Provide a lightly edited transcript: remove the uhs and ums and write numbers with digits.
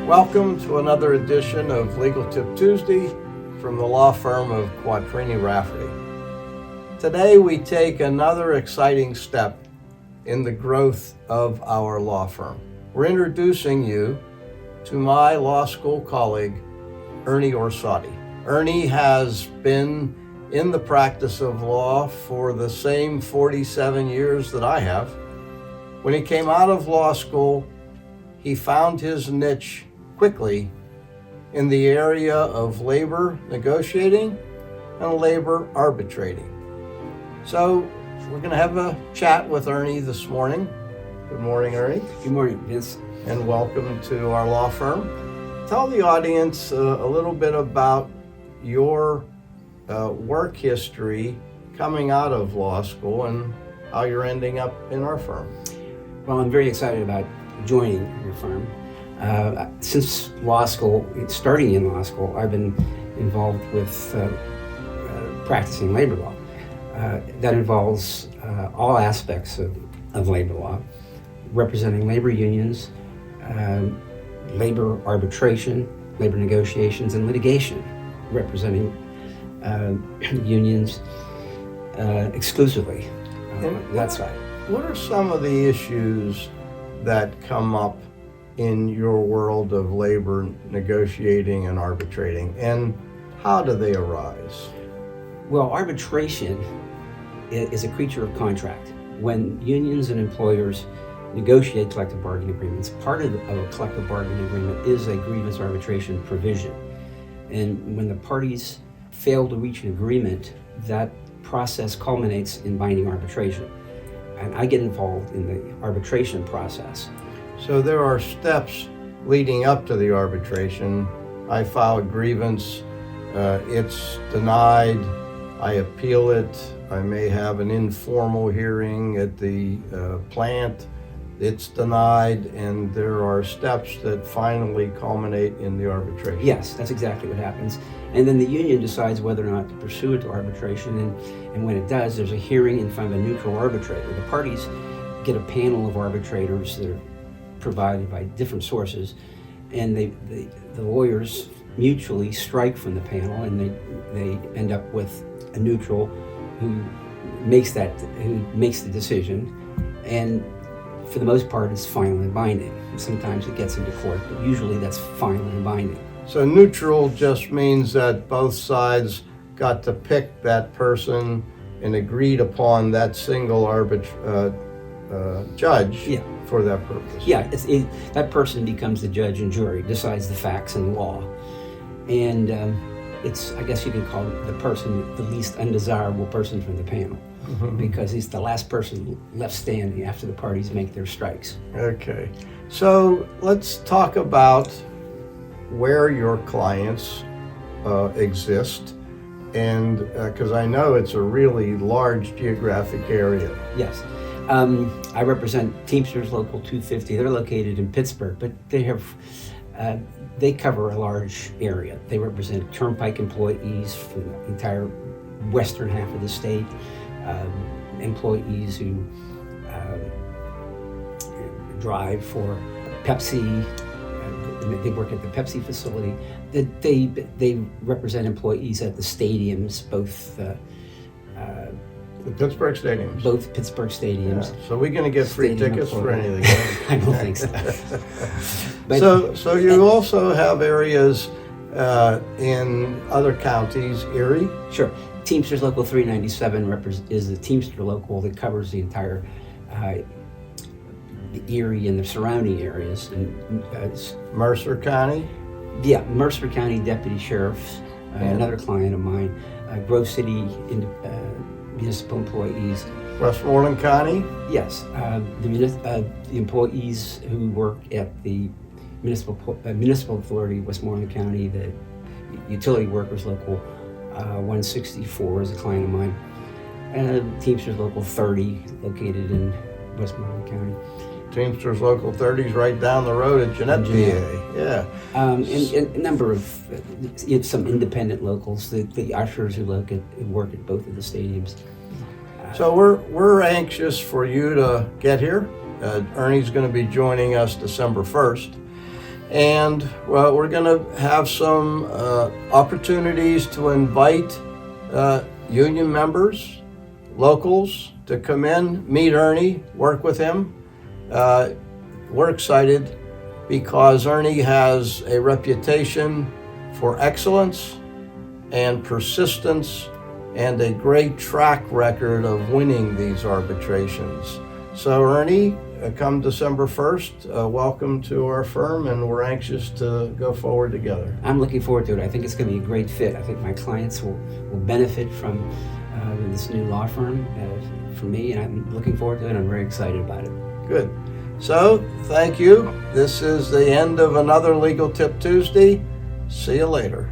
Welcome to another edition of Legal Tip Tuesday from the law firm of Quatrini Rafferty. Today we take another exciting step in the growth of our law firm. We're introducing you to my law school colleague, Ernie Orsatti. Ernie has been in the practice of law for the same 47 years that I have. When he came out of law school, he found his niche quickly in the area of labor negotiating and labor arbitrating. So we're going to have a chat with Ernie this morning. Good morning, Ernie. Good morning, Vince. And welcome to our law firm. Tell the audience a little bit about your work history coming out of law school and how you're ending up in our firm. Well, I'm very excited about joining your firm. Since law school, starting in law school, I've been involved with practicing labor law. That involves all aspects of labor law, representing labor unions, labor arbitration, labor negotiations, and litigation, representing unions exclusively. That's right. What are some of the issues that come up in your world of labor negotiating and arbitrating, and how do they arise? Well, arbitration is a creature of contract. When unions and employers negotiate collective bargaining agreements, part of a collective bargaining agreement is a grievance arbitration provision. And when the parties fail to reach an agreement, that process culminates in binding arbitration. And I get involved in the arbitration process. So there are steps leading up to the arbitration. I file a grievance, it's denied, I appeal it, I may have an informal hearing at the plant, it's denied, and there are steps that finally culminate in the arbitration. Yes, that's exactly what happens. And then the union decides whether or not to pursue it to arbitration, and when it does, there's a hearing in front of a neutral arbitrator. The parties get a panel of arbitrators that are provided by different sources, and the lawyers mutually strike from the panel, and they end up with a neutral who makes the decision, and for the most part it's final and binding. Sometimes it gets into court, but usually that's final and binding. So neutral just means that both sides got to pick that person and agreed upon that single judge for that purpose. Yeah, that person becomes the judge and jury, decides the facts and law. And it's, I guess you could call it the least undesirable person from the panel, because he's the last person left standing after the parties make their strikes. Okay, so let's talk about where your clients exist, and because I know it's a really large geographic area. Yes. I represent Teamsters Local 250. They're located in Pittsburgh, but they cover a large area. They represent Turnpike employees from the entire western half of the state, employees who drive for Pepsi. They work at the Pepsi facility. They represent employees at the stadiums, both The Pittsburgh stadiums. Both Pittsburgh stadiums. Yeah. So we're going to get free tickets for any of the games? I don't think so. But, so you also have areas in other counties, Erie? Sure. Teamsters Local 397 is the Teamster local that covers the entire the Erie and the surrounding areas. And, Mercer County? Yeah, Mercer County Deputy Sheriff, another client of mine. Grove City municipal employees. Westmoreland County? Yes, the employees who work at the municipal authority, Westmoreland County, the utility workers local 164 is a client of mine. Teamsters Local 30, located in Westmoreland County. Teamsters Local 30 is right down the road at Jeanette, PA. Yeah. And a number of some independent locals, the ushers who work at both of the stadiums. So we're anxious for you to get here. Ernie's going to be joining us December 1st. And well, we're going to have some opportunities to invite union members, locals, to come in, meet Ernie, work with him. We're excited because Ernie has a reputation for excellence and persistence and a great track record of winning these arbitrations. So Ernie, come December 1st, welcome to our firm, and we're anxious to go forward together. I'm looking forward to it. I think it's going to be a great fit. I think my clients will benefit from this new law firm for me, and I'm looking forward to it. I'm very excited about it. Good. So, thank you. This is the end of another Legal Tip Tuesday. See you later.